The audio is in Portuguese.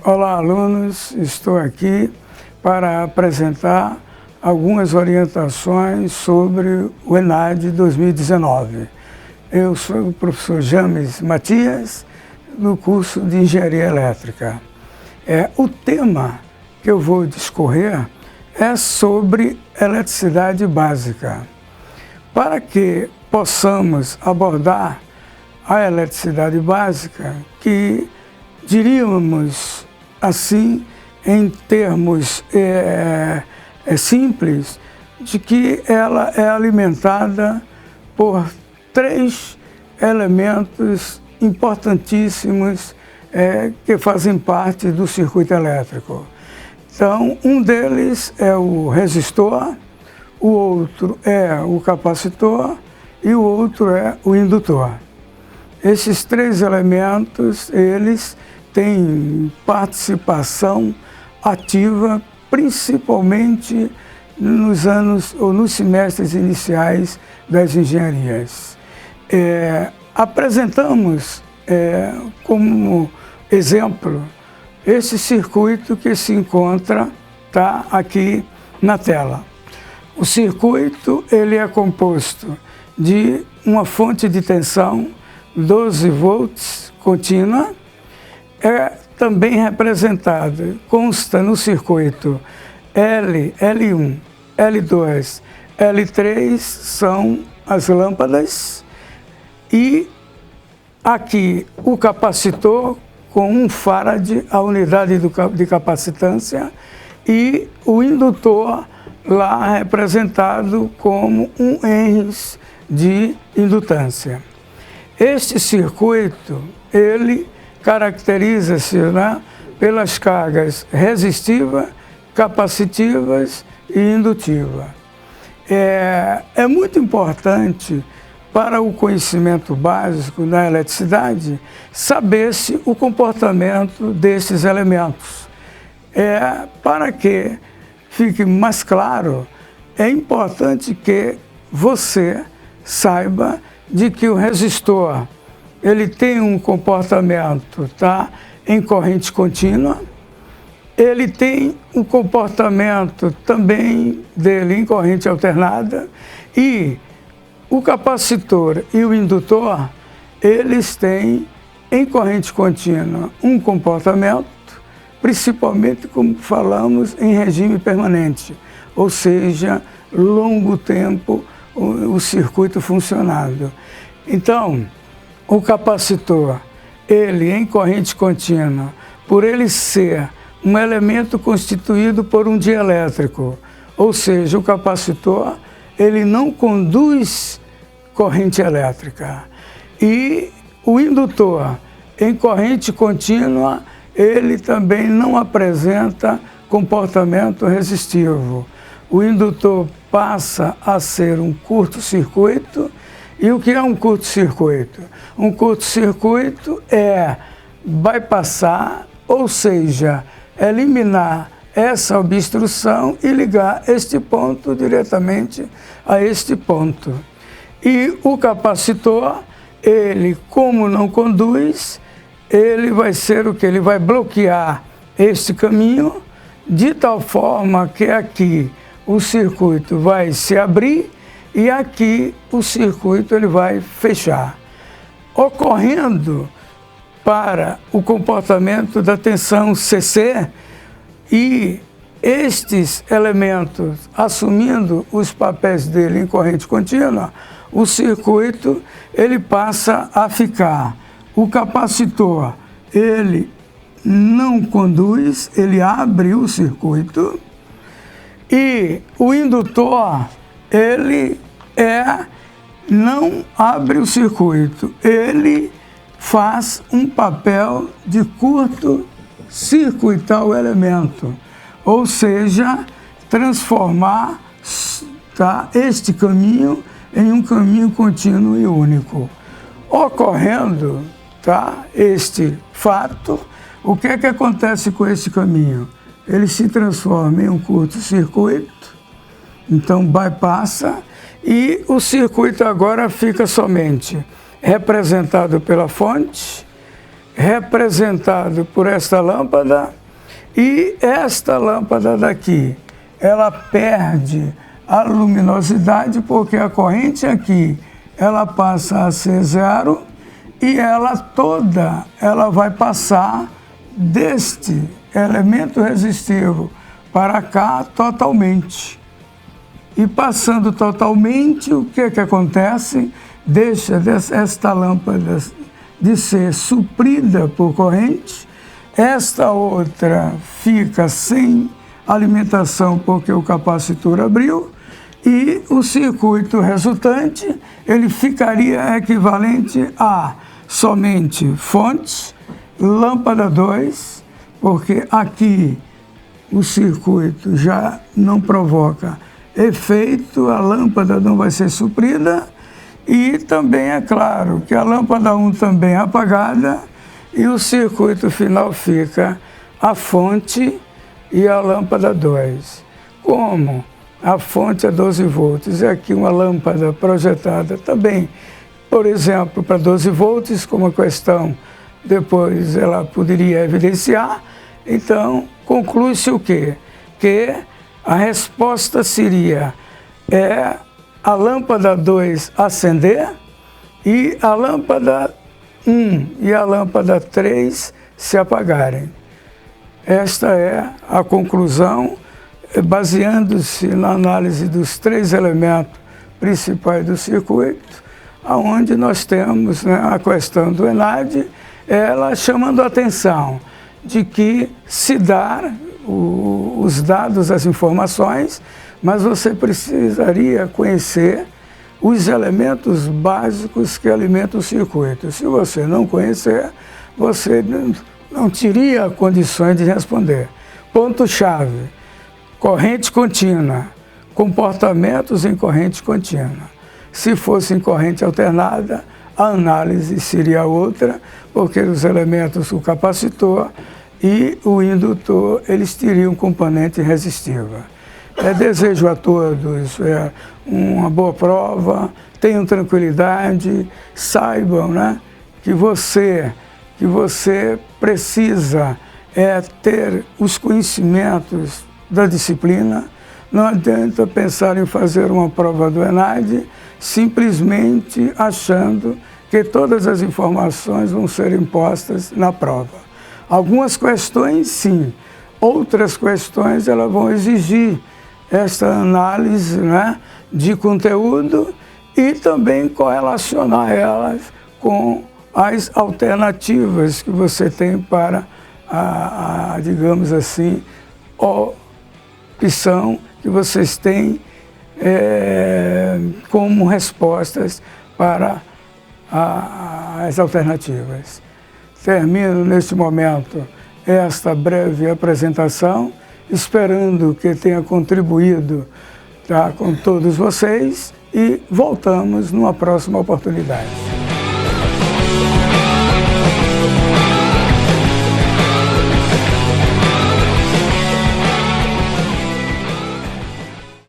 Olá, alunos. Estou aqui para apresentar algumas orientações sobre o ENAD 2019. Eu sou o professor James Matias, do curso de Engenharia Elétrica. O tema que eu vou discorrer é sobre eletricidade básica. Para que possamos abordar a eletricidade básica, que diríamos assim, em termos simples, de que ela é alimentada por três elementos importantíssimos que fazem parte do circuito elétrico. Então, um deles é o resistor, o outro é o capacitor e o outro é o indutor. Esses três elementos, eles têm participação ativa, principalmente nos anos ou nos semestres iniciais das engenharias. Apresentamos como exemplo esse circuito que se encontra aqui na tela. O circuito ele é composto de uma fonte de tensão 12 volts contínua, também representada, consta no circuito L, L1, L2, L3 são as lâmpadas e aqui o capacitor com 1 farad, a unidade de capacitância, e o indutor lá representado como 1 henries de indutância. Este circuito, ele caracteriza-se pelas cargas resistiva, capacitivas e indutiva. É muito importante para o conhecimento básico da eletricidade saber-se o comportamento desses elementos. Para que fique mais claro, é importante que você saiba de que o resistor ele tem um comportamento em corrente contínua, ele tem um comportamento também dele em corrente alternada, e o capacitor e o indutor, eles têm em corrente contínua um comportamento, principalmente como falamos em regime permanente, ou seja, longo tempo o circuito funcionando. Então, o capacitor, ele em corrente contínua, por ele ser um elemento constituído por um dielétrico, ou seja, o capacitor, ele não conduz corrente elétrica. E o indutor, em corrente contínua, ele também não apresenta comportamento resistivo. O indutor passa a ser um curto-circuito. E o que é um curto-circuito? Um curto-circuito é bypassar, ou seja, eliminar essa obstrução e ligar este ponto diretamente a este ponto. E o capacitor, ele, como não conduz, ele vai ser o que? Ele vai bloquear este caminho, de tal forma que aqui o circuito vai se abrir e aqui o circuito ele vai fechar, ocorrendo para o comportamento da tensão CC, e estes elementos assumindo os papéis dele em corrente contínua, o circuito ele passa a ficar. O capacitor ele não conduz, ele abre o circuito, e o indutor ele não abre o circuito, ele faz um papel de curto-circuitar o elemento, ou seja, transformar este caminho em um caminho contínuo e único. Ocorrendo este fato, o que acontece com este caminho? Ele se transforma em um curto-circuito, então bypassa, e o circuito agora fica somente representado pela fonte, representado por esta lâmpada, e esta lâmpada daqui, ela perde a luminosidade porque a corrente aqui, ela passa a ser zero e ela vai passar deste elemento resistivo para cá totalmente. E passando totalmente, o que acontece? Deixa esta lâmpada de ser suprida por corrente, esta outra fica sem alimentação porque o capacitor abriu, e o circuito resultante ele ficaria equivalente a somente fonte, lâmpada 2, porque aqui o circuito já não provoca efeito, a lâmpada não vai ser suprida, e também é claro que a lâmpada 1 também é apagada e o circuito final fica a fonte e a lâmpada 2. Como a fonte é 12 volts e aqui uma lâmpada projetada também, por exemplo, para 12 volts, como a questão depois ela poderia evidenciar, então conclui-se o quê? Que a resposta seria a lâmpada 2 acender e a lâmpada 1 e a lâmpada 3 se apagarem. Esta é a conclusão, baseando-se na análise dos 3 elementos principais do circuito, onde nós temos, né, a questão do ENAD, ela chamando a atenção de que se dá os dados, as informações, mas você precisaria conhecer os elementos básicos que alimentam o circuito. Se você não conhecer, você não teria condições de responder. Ponto-chave: corrente contínua, comportamentos em corrente contínua. Se fosse em corrente alternada, a análise seria outra, porque os elementos, o capacitor e o indutor, eles teriam componente resistiva. Desejo a todos uma boa prova, tenham tranquilidade, saibam, né, que você precisa ter os conhecimentos da disciplina. Não adianta pensar em fazer uma prova do ENAD simplesmente achando que todas as informações vão ser impostas na prova. Algumas questões, sim. Outras questões, elas vão exigir esta análise, né, de conteúdo e também correlacionar elas com as alternativas que você tem para digamos assim, opção que vocês têm como respostas para as alternativas. Termino neste momento esta breve apresentação, esperando que tenha contribuído, tá, com todos vocês, e voltamos numa próxima oportunidade.